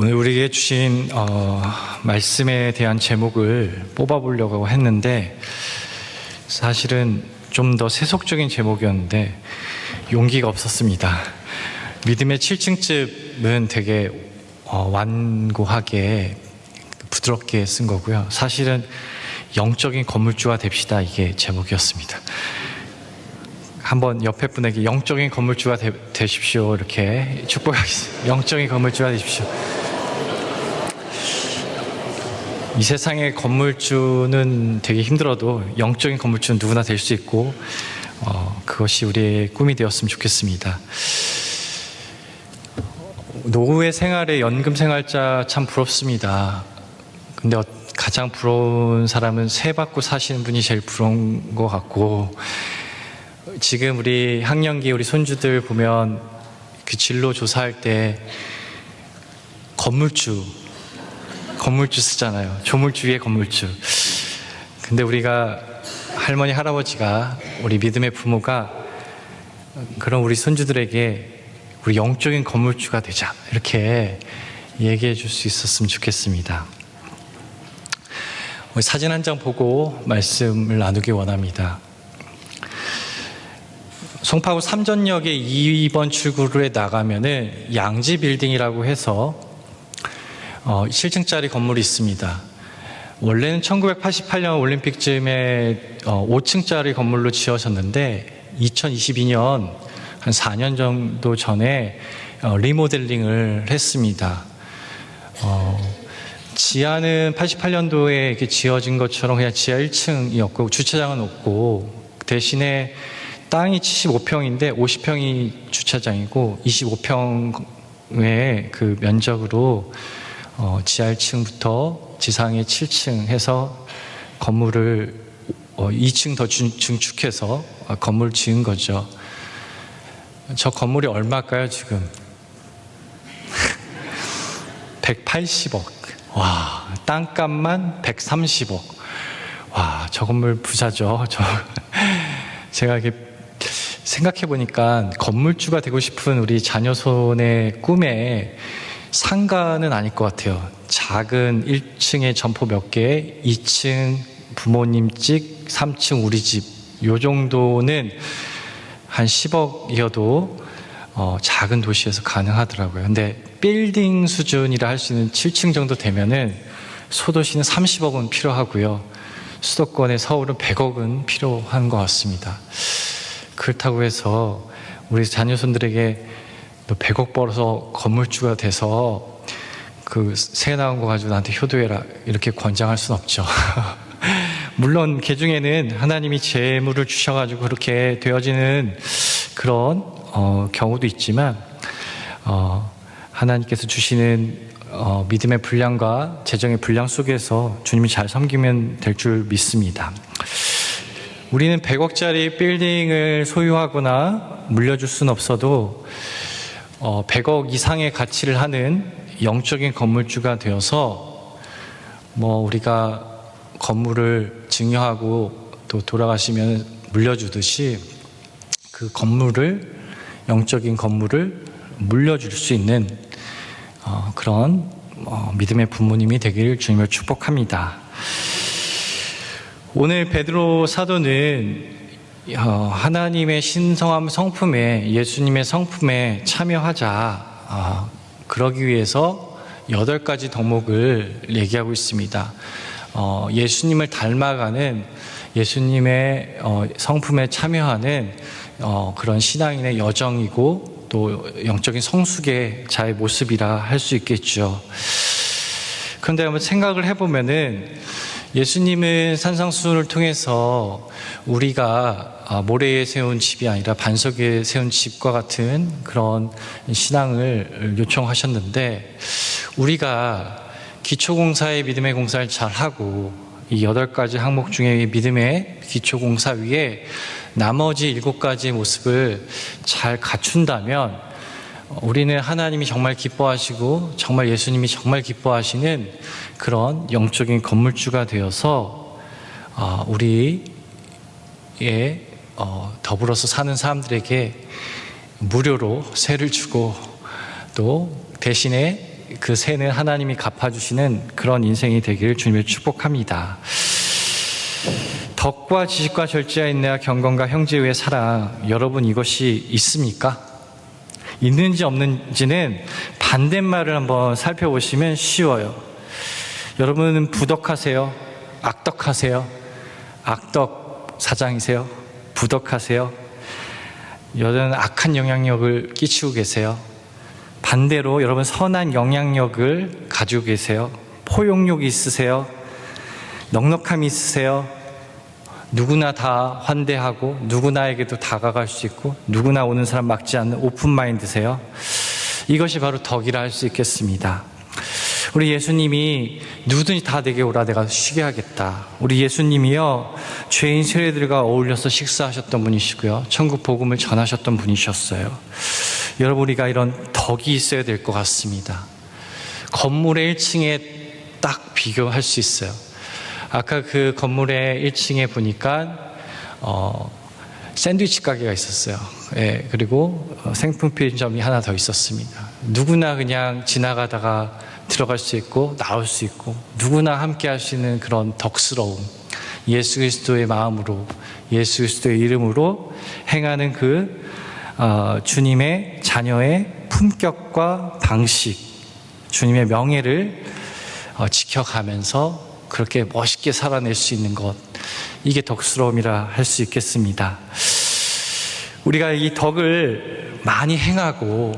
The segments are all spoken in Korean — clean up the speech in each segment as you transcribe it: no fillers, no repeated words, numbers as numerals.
오늘 우리에게 주신 말씀에 대한 제목을 뽑아보려고 했는데 사실은 좀 더 세속적인 제목이었는데 용기가 없었습니다. 믿음의 7층집은 되게 완고하게 부드럽게 쓴 거고요. 사실은 영적인 건물주가 됩시다, 이게 제목이었습니다. 한번 옆에 분에게 영적인 건물주가 되십시오 이렇게 축복하겠습니다. 영적인 건물주가 되십시오. 이 세상의 건물주는 되게 힘들어도 영적인 건물주는 누구나 될 수 있고 그것이 우리의 꿈이 되었으면 좋겠습니다. 노후의 생활에 연금 생활자 참 부럽습니다. 근데 가장 부러운 사람은 세 받고 사시는 분이 제일 부러운 것 같고, 지금 우리 학령기 우리 손주들 보면 그 진로 조사할 때 건물주 쓰잖아요. 조물주 위에 건물주. 근데 우리가 할머니 할아버지가 우리 믿음의 부모가 그런 우리 손주들에게 우리 영적인 건물주가 되자 이렇게 얘기해 줄 수 있었으면 좋겠습니다. 사진 한 장 보고 말씀을 나누기 원합니다. 송파구 삼전역의 2번 출구로에 나가면은 양지 빌딩이라고 해서 7층짜리 건물이 있습니다. 원래는 1988년 올림픽쯤에 5층짜리 건물로 지어졌는데 2022년 한 4년 정도 전에 리모델링을 했습니다. 지하는 88년도에 이렇게 지어진 것처럼 그냥 지하 1층이었고 주차장은 없고, 대신에 땅이 75평인데 50평이 주차장이고 25평의 그 면적으로 지하 1층부터 지상에 7층 해서 건물을 2층 더 증축해서 건물을 지은 거죠. 저 건물이 얼마일까요 지금? 180억. 와, 땅값만 130억. 와, 저 건물 부자죠. 제가 이렇게 생각해 보니까 건물주가 되고 싶은 우리 자녀손의 꿈에 상가는 아닐 것 같아요. 작은 1층에 점포 몇 개, 2층 부모님 집, 3층 우리 집, 요 정도는 한 10억이어도 작은 도시에서 가능하더라고요. 근데 빌딩 수준이라 할 수 있는 7층 정도 되면은 소도시는 30억은 필요하고요. 수도권의 서울은 100억은 필요한 것 같습니다. 그렇다고 해서 우리 자녀손들에게 너 100억 벌어서 건물주가 돼서 그 새 나온 거 가지고 나한테 효도해라 이렇게 권장할 수는 없죠. 물론 그 중에는 하나님이 재물을 주셔가지고 그렇게 되어지는 그런 경우도 있지만 하나님께서 주시는 믿음의 분량과 재정의 분량 속에서 주님이 잘 섬기면 될 줄 믿습니다. 우리는 100억짜리 빌딩을 소유하거나 물려줄 수는 없어도 100억 이상의 가치를 하는 영적인 건물주가 되어서 우리가 건물을 증여하고 또 돌아가시면 물려주듯이 그 건물을, 영적인 건물을 물려줄 수 있는 그런 믿음의 부모님이 되기를 주님을 축복합니다. 오늘 베드로 사도는 하나님의 신성함 성품에, 예수님의 성품에 참여하자, 그러기 위해서 8가지 덕목을 얘기하고 있습니다. 예수님을 닮아가는, 예수님의 성품에 참여하는 그런 신앙인의 여정이고 또 영적인 성숙의 자의 모습이라 할 수 있겠죠. 그런데 한번 생각을 해보면은 예수님은 산상수훈을 통해서 우리가 모래에 세운 집이 아니라 반석 위에 세운 집과 같은 그런 신앙을 요청하셨는데, 우리가 기초공사의 믿음의 공사를 잘하고 이 8가지 항목 중에 믿음의 기초공사 위에 나머지 7가지 모습을 잘 갖춘다면 우리는 하나님이 정말 기뻐하시고 정말 예수님이 정말 기뻐하시는 그런 영적인 건물주가 되어서 우리의 더불어서 사는 사람들에게 무료로 세를 주고 또 대신에 그 세는 하나님이 갚아주시는 그런 인생이 되기를 주님을 축복합니다. 덕과 지식과 절제와 인내와 경건과 형제의 사랑, 여러분 이것이 있습니까? 있는지 없는지는 반대말을 한번 살펴보시면 쉬워요. 여러분은 부덕하세요? 악덕하세요? 악덕 사장이세요? 부덕하세요? 여러분 악한 영향력을 끼치고 계세요? 반대로 여러분 선한 영향력을 가지고 계세요? 포용력이 있으세요? 넉넉함이 있으세요? 누구나 다 환대하고 누구나에게도 다가갈 수 있고 누구나 오는 사람 막지 않는 오픈마인드세요? 이것이 바로 덕이라 할 수 있겠습니다. 우리 예수님이 누구든지 다 내게 오라 내가 쉬게 하겠다. 우리 예수님이요 죄인 세례들과 어울려서 식사하셨던 분이시고요 천국 복음을 전하셨던 분이셨어요. 여러분 우리가 이런 덕이 있어야 될 것 같습니다. 건물의 1층에 딱 비교할 수 있어요. 아까 그 건물의 1층에 보니까 샌드위치 가게가 있었어요. 예, 그리고 생필품점이 하나 더 있었습니다. 누구나 그냥 지나가다가 들어갈 수 있고 나올 수 있고 누구나 함께 할 수 있는 그런 덕스러움, 예수 그리스도의 마음으로 예수 그리스도의 이름으로 행하는 그 주님의 자녀의 품격과 방식, 주님의 명예를 지켜가면서 그렇게 멋있게 살아낼 수 있는 것, 이게 덕스러움이라 할 수 있겠습니다. 우리가 이 덕을 많이 행하고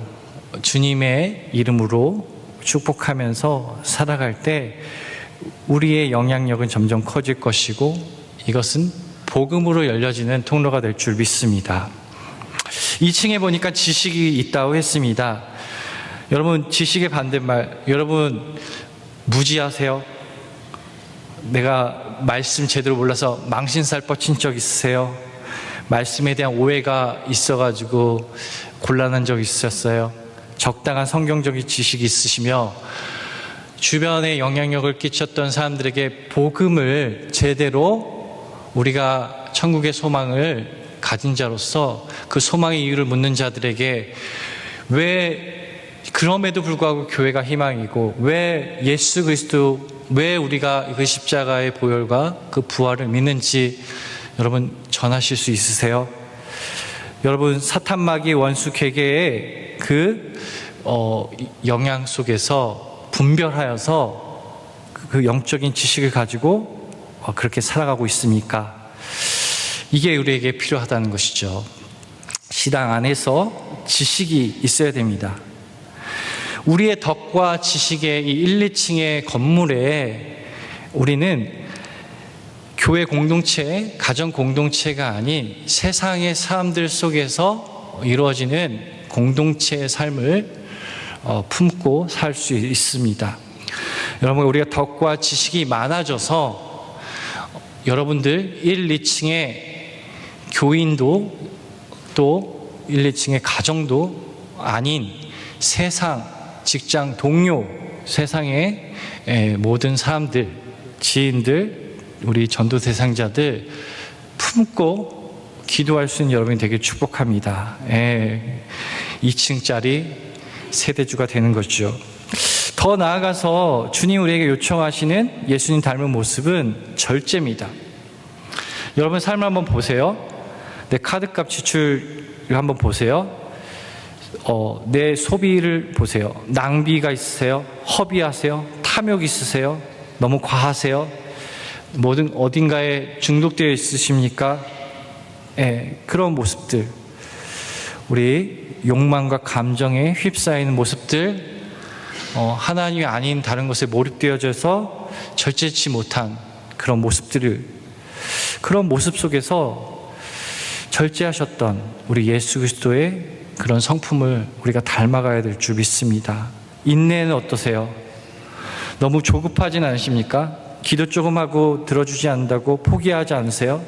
주님의 이름으로 축복하면서 살아갈 때 우리의 영향력은 점점 커질 것이고 이것은 복음으로 열려지는 통로가 될 줄 믿습니다. 2층에 보니까 지식이 있다고 했습니다. 여러분 지식의 반대말, 여러분 무지하세요? 내가 말씀 제대로 몰라서 망신살 뻗친 적 있으세요? 말씀에 대한 오해가 있어가지고 곤란한 적 있으셨어요? 적당한 성경적인 지식이 있으시며 주변에 영향력을 끼쳤던 사람들에게 복음을 제대로 우리가 천국의 소망을 가진 자로서 그 소망의 이유를 묻는 자들에게 왜 그럼에도 불구하고 교회가 희망이고 왜 예수 그리스도, 왜 우리가 그 십자가의 보혈과 그 부활을 믿는지 여러분 전하실 수 있으세요? 여러분 사탄마귀 원수 괴계의 그 영향 속에서 분별하여서 그 영적인 지식을 가지고 그렇게 살아가고 있습니까? 이게 우리에게 필요하다는 것이죠. 신앙 안에서 지식이 있어야 됩니다. 우리의 덕과 지식의 이 1, 2층의 건물에 우리는 교회 공동체, 가정 공동체가 아닌 세상의 사람들 속에서 이루어지는 공동체의 삶을 품고 살 수 있습니다. 여러분 우리가 덕과 지식이 많아져서 여러분들 1, 2층의 교인도 또 1, 2층의 가정도 아닌 세상, 직장, 동료, 세상의 모든 사람들, 지인들, 우리 전도 대상자들 품고 기도할 수 있는 여러분이 되게 축복합니다. 2층짜리 세대주가 되는 거죠. 더 나아가서 주님 우리에게 요청하시는 예수님 닮은 모습은 절제입니다. 여러분 삶을 한번 보세요. 내 카드값 지출을 한번 보세요. 내 소비를 보세요. 낭비가 있으세요? 허비하세요? 탐욕 있으세요? 너무 과하세요? 모든 어딘가에 중독되어 있으십니까? 그런 모습들, 우리 욕망과 감정에 휩싸이는 모습들, 하나님이 아닌 다른 것에 몰입되어져서 절제치 못한 그런 모습들을, 그런 모습 속에서 절제하셨던 우리 예수 그리스도의 그런 성품을 우리가 닮아가야 될 줄 믿습니다. 인내는 어떠세요? 너무 조급하진 않으십니까? 기도 조금 하고 들어주지 않는다고 포기하지 않으세요?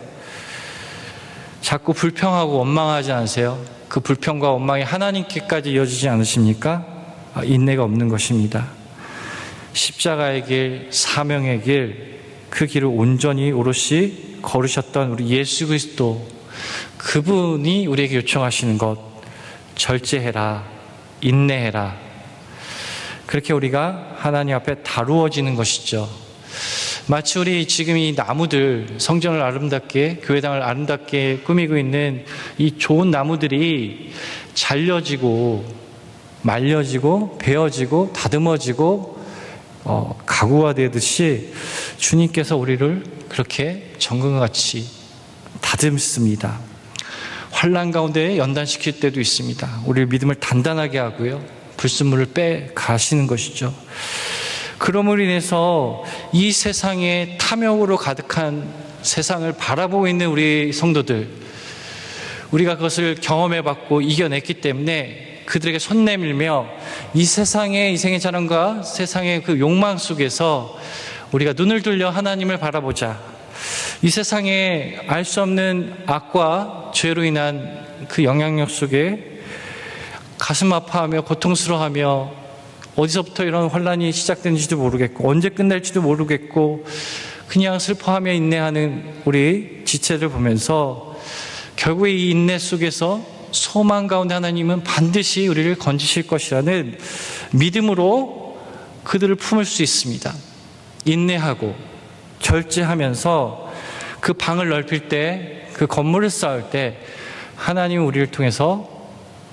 자꾸 불평하고 원망하지 않으세요? 그 불평과 원망이 하나님께까지 이어지지 않으십니까? 인내가 없는 것입니다. 십자가의 길, 사명의 길, 그 길을 온전히 오롯이 걸으셨던 우리 예수 그리스도, 그분이 우리에게 요청하시는 것, 절제해라, 인내해라. 그렇게 우리가 하나님 앞에 다루어지는 것이죠. 마치 우리 지금 이 나무들, 성전을 아름답게, 교회당을 아름답게 꾸미고 있는 이 좋은 나무들이 잘려지고 말려지고 베어지고 다듬어지고 가구화되듯이 주님께서 우리를 그렇게 정금같이 다듬습니다. 환난 가운데 연단시킬 때도 있습니다. 우리의 믿음을 단단하게 하고요, 불순물을 빼 가시는 것이죠. 그럼으로 인해서 이 세상에 탐욕으로 가득한 세상을 바라보고 있는 우리 성도들, 우리가 그것을 경험해봤고 이겨냈기 때문에 그들에게 손 내밀며 이 세상의 이생의 자랑과 세상의 그 욕망 속에서 우리가 눈을 들려 하나님을 바라보자. 이 세상에 알 수 없는 악과 죄로 인한 그 영향력 속에 가슴 아파하며 고통스러워하며 어디서부터 이런 환란이 시작되는지도 모르겠고 언제 끝날지도 모르겠고 그냥 슬퍼하며 인내하는 우리 지체를 보면서 결국에 이 인내 속에서 소망 가운데 하나님은 반드시 우리를 건지실 것이라는 믿음으로 그들을 품을 수 있습니다. 인내하고 절제하면서 그 방을 넓힐 때, 그 건물을 쌓을 때 하나님은 우리를 통해서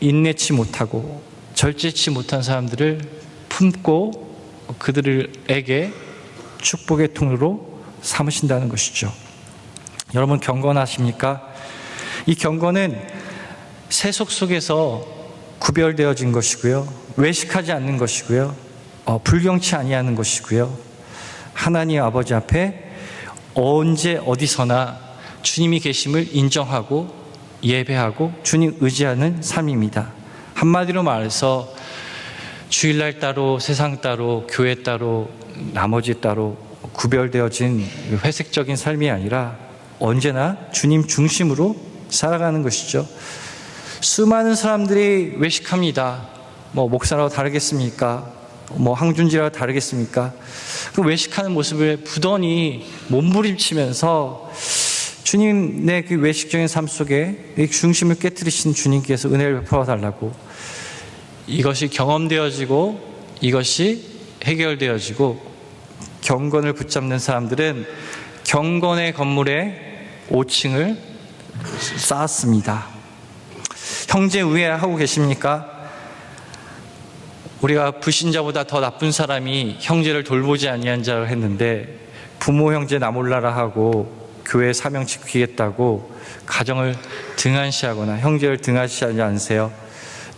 인내치 못하고 절제치 못한 사람들을 품고 그들에게 축복의 통로로 삼으신다는 것이죠. 여러분 경건하십니까? 이 경건은 세속 속에서 구별되어진 것이고요, 외식하지 않는 것이고요, 불경치 아니하는 것이고요, 하나님 아버지 앞에 언제 어디서나 주님이 계심을 인정하고 예배하고 주님 의지하는 삶입니다. 한마디로 말해서 주일날 따로, 세상 따로, 교회 따로, 나머지 따로 구별되어진 회색적인 삶이 아니라 언제나 주님 중심으로 살아가는 것이죠. 수많은 사람들이 외식합니다. 목사라고 다르겠습니까? 항준지라고 다르겠습니까? 그 외식하는 모습을 부단히 몸부림치면서 주님의 그 외식적인 삶 속에 중심을 깨뜨리신 주님께서 은혜를 베풀어 달라고, 이것이 경험되어지고 이것이 해결되어지고 경건을 붙잡는 사람들은 경건의 건물에 5층을 쌓았습니다. 형제 우애하고 계십니까? 우리가 불신자보다 더 나쁜 사람이 형제를 돌보지 아니한 자를 했는데 부모 형제 나 몰라라 하고 교회 사명 지키겠다고 가정을 등한시하거나 형제를 등한시하지 않으세요?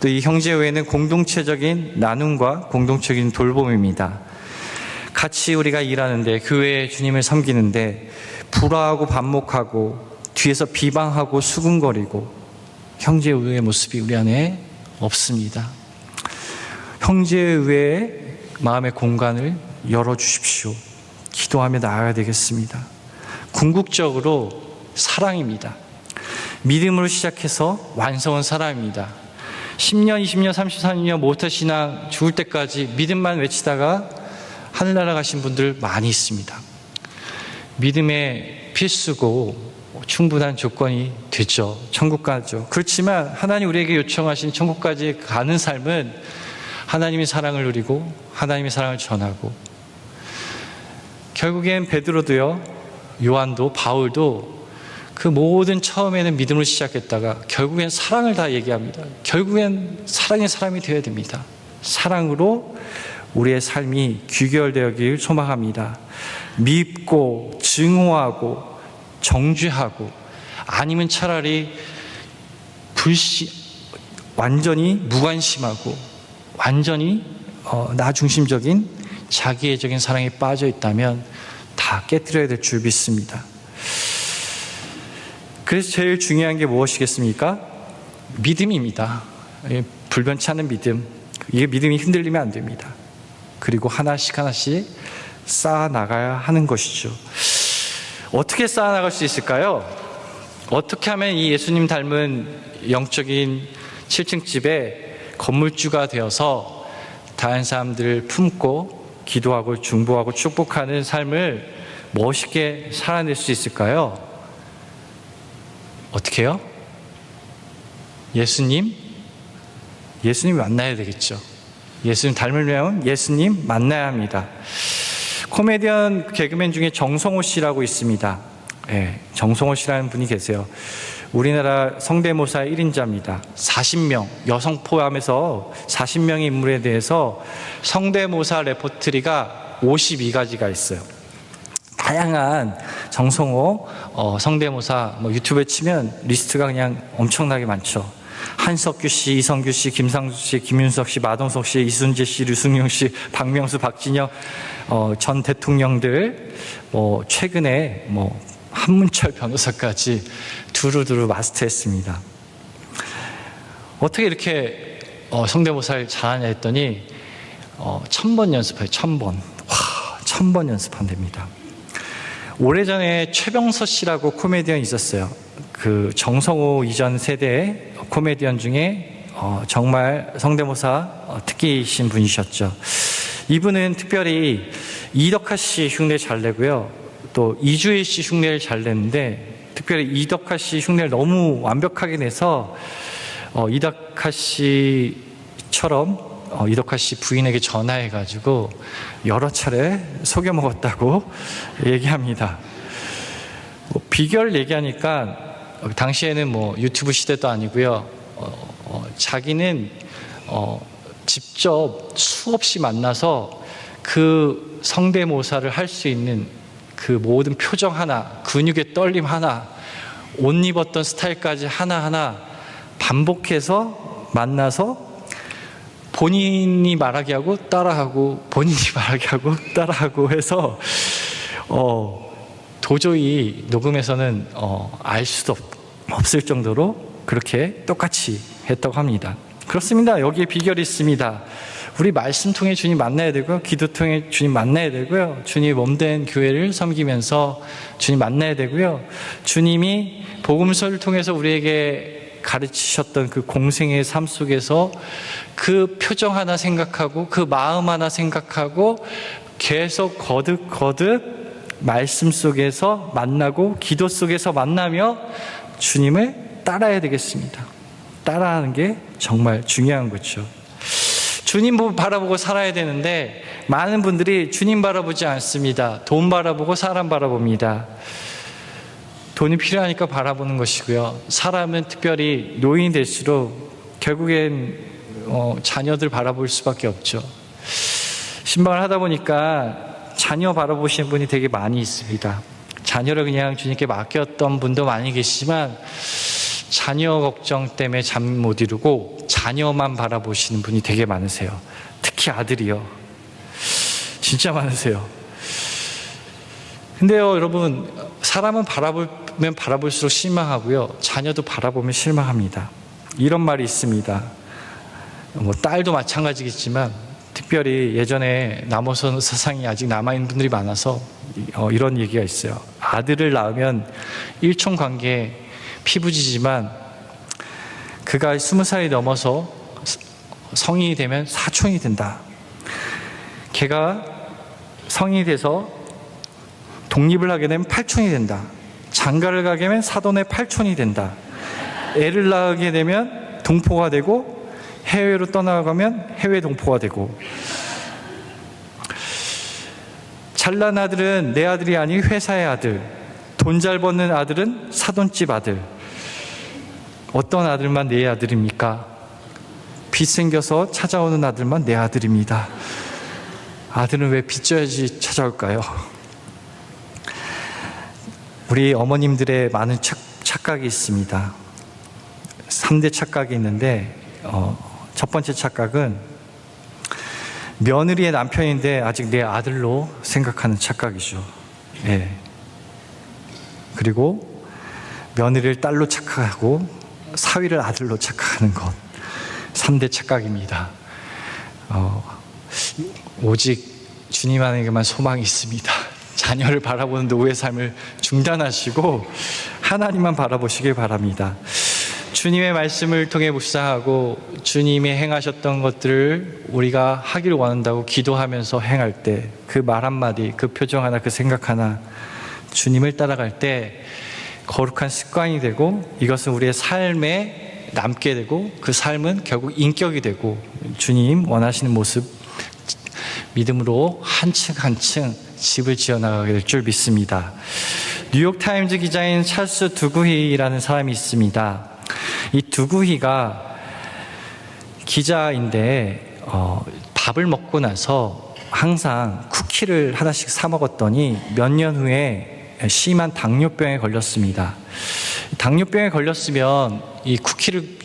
또 이 형제 외에는 공동체적인 나눔과 공동체적인 돌봄입니다. 같이 우리가 일하는데, 교회에 주님을 섬기는데 불화하고 반목하고 뒤에서 비방하고 수군거리고 형제의회의 모습이 우리 안에 없습니다. 형제의회의 마음의 공간을 열어주십시오. 기도하며 나아가야 되겠습니다. 궁극적으로 사랑입니다. 믿음으로 시작해서 완성은 사랑입니다. 10년, 20년, 30년 모태신앙 죽을 때까지 믿음만 외치다가 하늘나라 가신 분들 많이 있습니다. 믿음의 필수고 충분한 조건이 되죠. 천국 가죠. 그렇지만 하나님 우리에게 요청하신 천국까지 가는 삶은 하나님의 사랑을 누리고 하나님의 사랑을 전하고, 결국엔 베드로도요, 요한도, 바울도 그 모든 처음에는 믿음으로 시작했다가 결국엔 사랑을 다 얘기합니다. 결국엔 사랑의 사람이 되어야 됩니다. 사랑으로 우리의 삶이 귀결되었길 소망합니다. 밉고 증오하고 정죄하고, 아니면 차라리 완전히 무관심하고 완전히 나 중심적인 자기애적인 사랑에 빠져 있다면 다 깨뜨려야 될 줄 믿습니다. 그래서 제일 중요한 게 무엇이겠습니까? 믿음입니다. 불변치 않은 믿음. 이게 믿음이 흔들리면 안 됩니다. 그리고 하나씩 하나씩 쌓아나가야 하는 것이죠. 어떻게 쌓아나갈 수 있을까요? 어떻게 하면 이 예수님 닮은 영적인 7층 집에 건물주가 되어서 다른 사람들을 품고 기도하고 중보하고 축복하는 삶을 멋있게 살아낼 수 있을까요? 어떻게 해요? 예수님 만나야 되겠죠. 예수님 닮으려면 예수님 만나야 합니다. 코미디언 개그맨 중에 정성호 씨라고 있습니다. 예, 정성호 씨라는 분이 계세요. 우리나라 성대모사 1인자입니다. 40명, 여성 포함해서 40명의 인물에 대해서 성대모사 레퍼토리가 52가지가 있어요. 다양한 정성호 성대모사 유튜브에 치면 리스트가 그냥 엄청나게 많죠. 한석규 씨, 이성규 씨, 김상수 씨, 김윤석 씨, 마동석 씨, 이순재 씨, 류승용 씨, 박명수, 박진영 전 대통령들 최근에 한문철 변호사까지 두루두루 마스터했습니다. 어떻게 이렇게 성대모사를 잘하냐 했더니 1000번 연습해요. 1000번. 와, 1000번 연습한답니다. 오래전에 최병서 씨라고 코미디언이 있었어요. 그 정성호 이전 세대의 코미디언 중에 정말 성대모사 특기이신 분이셨죠. 이분은 특별히 이덕화 씨 흉내 잘 내고요. 또 이주일 씨 흉내를 잘 내는데 특별히 이덕화 씨 흉내를 너무 완벽하게 내서 이덕화 씨처럼 이덕화 씨 부인에게 전화해가지고 여러 차례 속여 먹었다고 얘기합니다. 비결 얘기하니까 당시에는 유튜브 시대도 아니고요. 자기는 직접 수없이 만나서 그 성대모사를 할 수 있는 그 모든 표정 하나, 근육의 떨림 하나, 옷 입었던 스타일까지 하나하나 반복해서 만나서 본인이 말하게 하고 따라하고 본인이 말하게 하고 따라하고 해서 도저히 녹음에서는 알 수도 없을 정도로 그렇게 똑같이 했다고 합니다. 그렇습니다. 여기에 비결이 있습니다. 우리 말씀 통해 주님 만나야 되고요. 기도 통해 주님 만나야 되고요. 주님 몸된 교회를 섬기면서 주님 만나야 되고요. 주님이 복음서를 통해서 우리에게 가르치셨던 그 공생의 삶 속에서 그 표정 하나 생각하고 그 마음 하나 생각하고 계속 거듭 말씀 속에서 만나고 기도 속에서 만나며 주님을 따라야 되겠습니다. 따라하는 게 정말 중요한 거죠. 주님 바라보고 살아야 되는데 많은 분들이 주님 바라보지 않습니다. 돈 바라보고 사람 바라봅니다. 돈이 필요하니까 바라보는 것이고요. 사람은 특별히 노인이 될수록 결국엔 자녀들 바라볼 수밖에 없죠. 신방을 하다 보니까 자녀 바라보시는 분이 되게 많이 있습니다. 자녀를 그냥 주님께 맡겼던 분도 많이 계시지만 자녀 걱정 때문에 잠 못 이루고 자녀만 바라보시는 분이 되게 많으세요. 특히 아들이요. 진짜 많으세요. 근데요, 여러분, 사람은 바라보면 바라볼수록 실망하고요. 자녀도 바라보면 실망합니다. 이런 말이 있습니다. 딸도 마찬가지겠지만 특별히 예전에 남아선 세상이 아직 남아있는 분들이 많아서 이런 얘기가 있어요. 아들을 낳으면 일촌관계 피부지지만 그가 20살이 넘어서 성인이 되면 사촌이 된다. 걔가 성인이 돼서 독립을 하게 되면 팔촌이 된다. 장가를 가게 되면 사돈의 팔촌이 된다. 애를 낳게 되면 동포가 되고 해외로 떠나가면 해외 동포가 되고. 잘난 아들은 내 아들이 아닌 회사의 아들, 돈 잘 버는 아들은 사돈집 아들. 어떤 아들만 내 아들입니까? 빚 생겨서 찾아오는 아들만 내 아들입니다. 아들은 왜 빚져야지 찾아올까요? 우리 어머님들의 많은 착각이 있습니다. 3대 착각이 있는데 첫 번째 착각은 며느리의 남편인데 아직 내 아들로 생각하는 착각이죠. 네. 그리고 며느리를 딸로 착각하고 사위를 아들로 착각하는 것. 3대 착각입니다. 오직 주님 안에게만 소망이 있습니다. 자녀를 바라보는 노후의 삶을 중단하시고 하나님만 바라보시길 바랍니다. 주님의 말씀을 통해 묵상하고 주님이 행하셨던 것들을 우리가 하기를 원한다고 기도하면서 행할 때 그 말 한마디, 그 표정 하나, 그 생각 하나 주님을 따라갈 때 거룩한 습관이 되고 이것은 우리의 삶의 남게 되고 그 삶은 결국 인격이 되고 주님 원하시는 모습 믿음으로 한층 한층 집을 지어나가게 될 줄 믿습니다. 뉴욕타임즈 기자인 찰스 두구히라는 사람이 있습니다. 이 두구히가 기자인데 밥을 먹고 나서 항상 쿠키를 하나씩 사 먹었더니 몇 년 후에 심한 당뇨병에 걸렸습니다. 당뇨병에 걸렸으면 이 쿠키를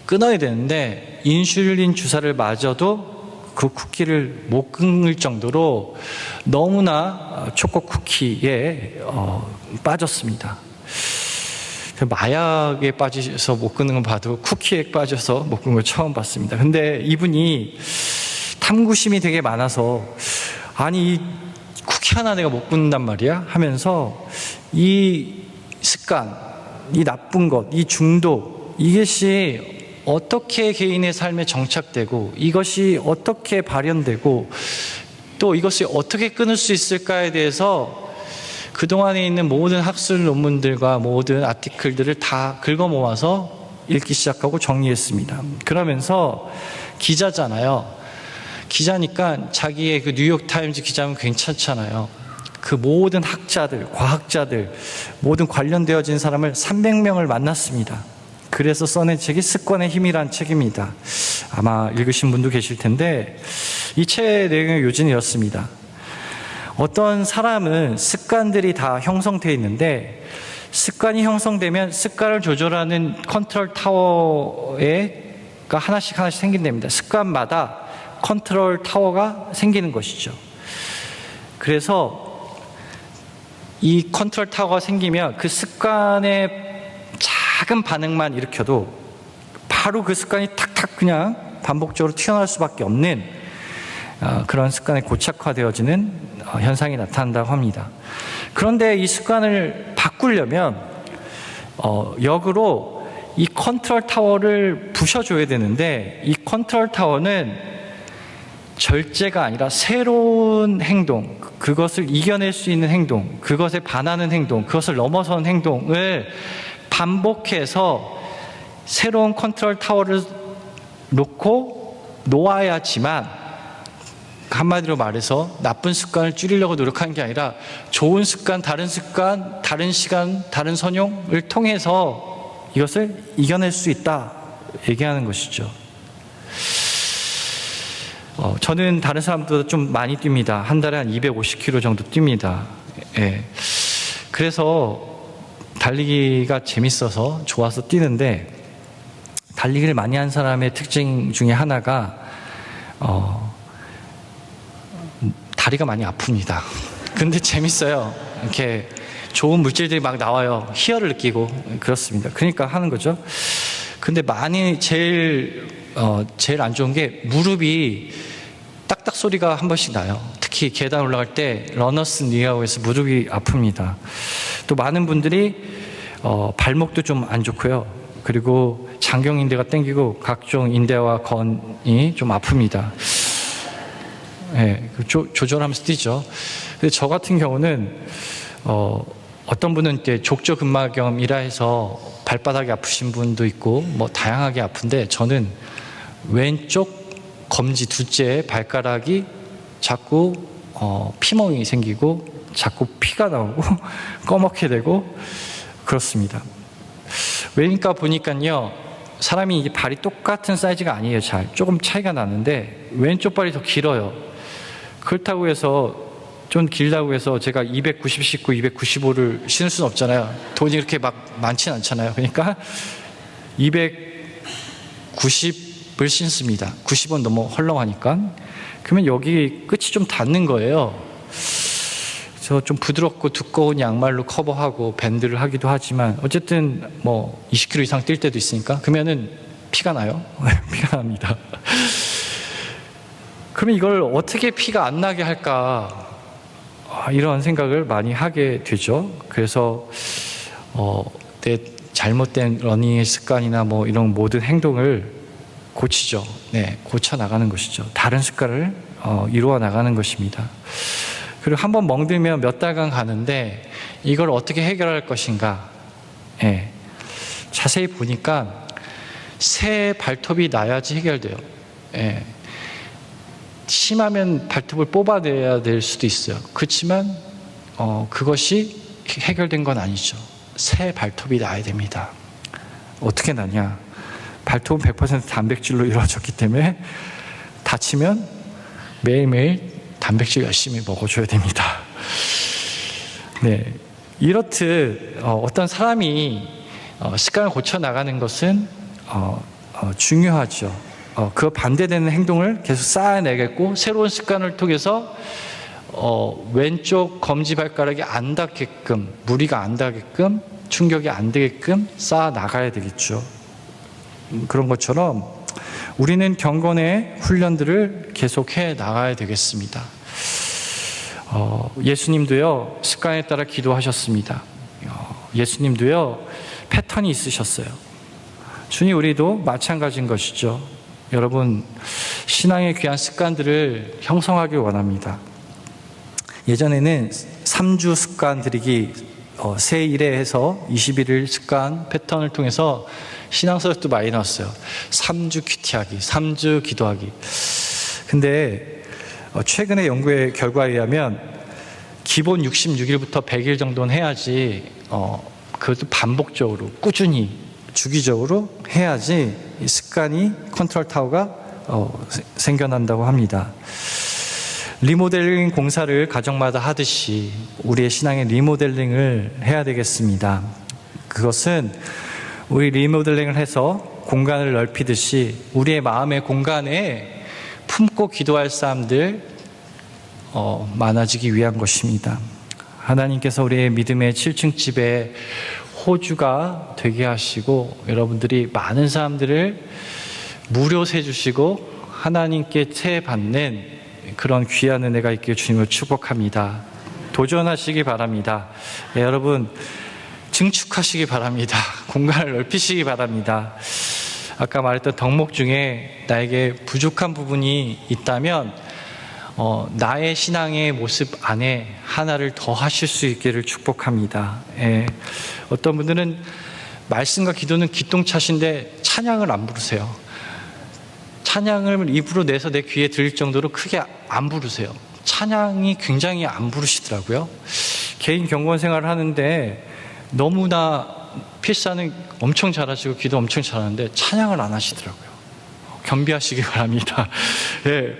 끊어야 되는데 인슐린 주사를 맞아도 그 쿠키를 못 끊을 정도로 너무나 초코 쿠키에 빠졌습니다. 마약에 빠져서 못 끊는 건 봐도 쿠키에 빠져서 못 끊는 걸 처음 봤습니다. 근데 이분이 탐구심이 되게 많아서 아니 이 쿠키 하나 내가 못 끊는단 말이야 하면서 이 습관, 이 나쁜 것, 이 중독, 이것이 어떻게 개인의 삶에 정착되고 이것이 어떻게 발현되고 또 이것이 어떻게 끊을 수 있을까에 대해서 그동안에 있는 모든 학술 논문들과 모든 아티클들을 다 긁어 모아서 읽기 시작하고 정리했습니다. 그러면서 기자잖아요. 기자니까 자기의 그 뉴욕타임즈 기자면 괜찮잖아요. 그 모든 학자들, 과학자들, 모든 관련되어진 사람을 300명을 만났습니다. 그래서 써낸 책이 습관의 힘이란 책입니다. 아마 읽으신 분도 계실 텐데 이 책 내용의 요지는 이렇습니다. 어떤 사람은 습관들이 다 형성되어 있는데 습관이 형성되면 습관을 조절하는 컨트롤 타워가 하나씩 생긴답니다. 습관마다 컨트롤 타워가 생기는 것이죠. 그래서 이 컨트롤 타워가 생기면 그 습관의 작은 반응만 일으켜도 바로 그 습관이 탁탁 그냥 반복적으로 튀어나올 수밖에 없는 그런 습관에 고착화되어지는 현상이 나타난다고 합니다. 그런데 이 습관을 바꾸려면 역으로 이 컨트롤 타워를 부셔줘야 되는데 이 컨트롤 타워는 절제가 아니라 새로운 행동, 그것을 이겨낼 수 있는 행동, 그것에 반하는 행동, 그것을 넘어서는 행동을 반복해서 새로운 컨트롤 타워를 놓아야지만 한마디로 말해서 나쁜 습관을 줄이려고 노력하는 게 아니라 좋은 습관, 다른 시간, 다른 선용을 통해서 이것을 이겨낼 수 있다 얘기하는 것이죠. 저는 다른 사람보다 좀 많이 뜁니다. 한 달에 한 250km 정도 뜁니다. 예. 그래서 달리기가 재밌어서 좋아서 뛰는데 달리기를 많이 한 사람의 특징 중에 하나가 다리가 많이 아픕니다. 근데 재밌어요. 이렇게 좋은 물질들이 막 나와요. 희열을 느끼고 그렇습니다. 그러니까 하는 거죠. 근데 제일 안 좋은 게 무릎이 딱딱 소리가 한 번씩 나요. 특히 계단 올라갈 때 러너스 니라고 해서 무릎이 아픕니다. 또 많은 분들이 발목도 좀 안 좋고요. 그리고 장경인대가 땡기고 각종 인대와 건이 좀 아픕니다. 네, 조절하면서 뛰죠. 근데 저 같은 경우는 어떤 분은 이제 족저근막염이라 해서 발바닥이 아프신 분도 있고 뭐 다양하게 아픈데 저는 왼쪽 검지 둘째 발가락이 자꾸 피멍이 생기고 자꾸 피가 나오고 꺼멓게 되고 그렇습니다. 왜니까 보니까요, 사람이 이게 발이 똑같은 사이즈가 아니에요. 조금 차이가 나는데 왼쪽 발이 더 길어요. 그렇다고 해서 좀 길다고 해서 제가 290 신고 295를 신을 수는 없잖아요. 돈이 그렇게 막 많지는 않잖아요. 그러니까 290을 신습니다. 90은 너무 헐렁하니까. 그러면 여기 끝이 좀 닿는 거예요. 그래서 좀 부드럽고 두꺼운 양말로 커버하고 밴드를 하기도 하지만 어쨌든 뭐 20km 이상 뛸 때도 있으니까 그러면은 피가 나요. 피가 납니다. 그러면 이걸 어떻게 피가 안 나게 할까? 이런 생각을 많이 하게 되죠. 그래서 내 잘못된 러닝의 습관이나 뭐 이런 모든 행동을 고치죠. 네, 고쳐 나가는 것이죠. 다른 습관을 이루어 나가는 것입니다. 그리고 한번 멍들면 몇 달간 가는데 이걸 어떻게 해결할 것인가? 네, 자세히 보니까 새 발톱이 나야지 해결돼요. 예. 심하면 발톱을 뽑아내야 될 수도 있어요. 그렇지만 그것이 해결된 건 아니죠. 새 발톱이 나야 됩니다. 어떻게 나냐? 발톱은 100% 단백질로 이루어졌기 때문에 다치면 매일매일 단백질 열심히 먹어줘야 됩니다. 네, 이렇듯 어떤 사람이 습관을 고쳐나가는 것은 중요하죠. 그 반대되는 행동을 계속 쌓아내겠고, 새로운 습관을 통해서 왼쪽 검지발가락이 안 닿게끔, 무리가 안 닿게끔, 충격이 안 되게끔 쌓아 나가야 되겠죠. 그런 것처럼 우리는 경건의 훈련들을 계속해 나가야 되겠습니다. 예수님도요, 습관에 따라 기도하셨습니다. 예수님도요, 패턴이 있으셨어요. 주님, 우리도 마찬가지인 것이죠. 여러분, 신앙의 귀한 습관들을 형성하길 원합니다. 예전에는 3주 습관 들이기, 새 1회 해서 21일 습관 패턴을 통해서 신앙서적도 많이 나왔어요. 3주 큐티하기, 3주 기도하기. 근데 최근의 연구의 결과에 의하면 기본 66일부터 100일 정도는 해야지, 그것도 반복적으로 꾸준히 주기적으로 해야지 이 습관이 컨트롤 타워가 생겨난다고 합니다. 리모델링 공사를 가정마다 하듯이 우리의 신앙의 리모델링을 해야 되겠습니다. 그것은 우리 리모델링을 해서 공간을 넓히듯이 우리의 마음의 공간에 품고 기도할 사람들 많아지기 위한 것입니다. 하나님께서 우리의 믿음의 7층 집에 호주가 되게 하시고, 여러분들이 많은 사람들을 무료 세 주시고 하나님께 세 받는 그런 귀한 은혜가 있기를 주님을 축복합니다. 도전하시기 바랍니다. 네, 여러분 증축하시기 바랍니다. 공간을 넓히시기 바랍니다. 아까 말했던 덕목 중에 나에게 부족한 부분이 있다면 나의 신앙의 모습 안에 하나를 더 하실 수 있기를 축복합니다. 예. 어떤 분들은 말씀과 기도는 기똥차신데 찬양을 안 부르세요. 찬양을 입으로 내서 내 귀에 들릴 정도로 크게 안 부르세요. 찬양이 굉장히 안 부르시더라고요. 개인 경건 생활을 하는데 너무나 필사는 엄청 잘하시고 기도 엄청 잘하는데 찬양을 안 하시더라고요. 겸비하시기 바랍니다. 예.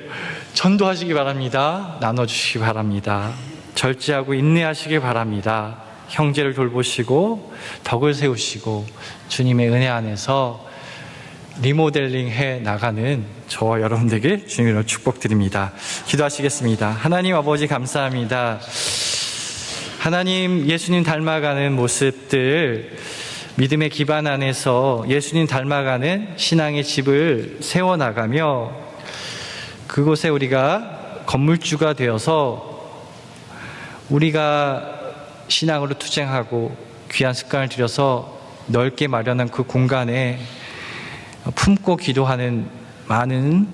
전도하시기 바랍니다. 나눠주시기 바랍니다. 절제하고 인내하시기 바랍니다. 형제를 돌보시고 덕을 세우시고 주님의 은혜 안에서 리모델링 해 나가는 저와 여러분들에게 주님으로 축복드립니다. 기도하시겠습니다. 하나님 아버지 감사합니다. 하나님, 예수님 닮아가는 모습들, 믿음의 기반 안에서 예수님 닮아가는 신앙의 집을 세워나가며 그곳에 우리가 건물주가 되어서 우리가 신앙으로 투쟁하고 귀한 습관을 들여서 넓게 마련한 그 공간에 품고 기도하는 많은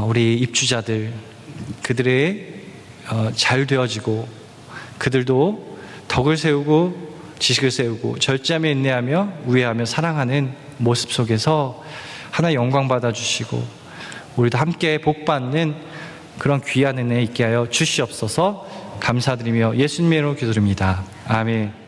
우리 입주자들, 그들의 잘 되어지고 그들도 덕을 세우고 지식을 세우고 절제하며 인내하며 우애하며 사랑하는 모습 속에서 하나 영광 받아주시고 우리도 함께 복받는 그런 귀한 은혜 있게 하여 주시옵소서. 감사드리며 예수님의 이름으로 기도드립니다. 아멘.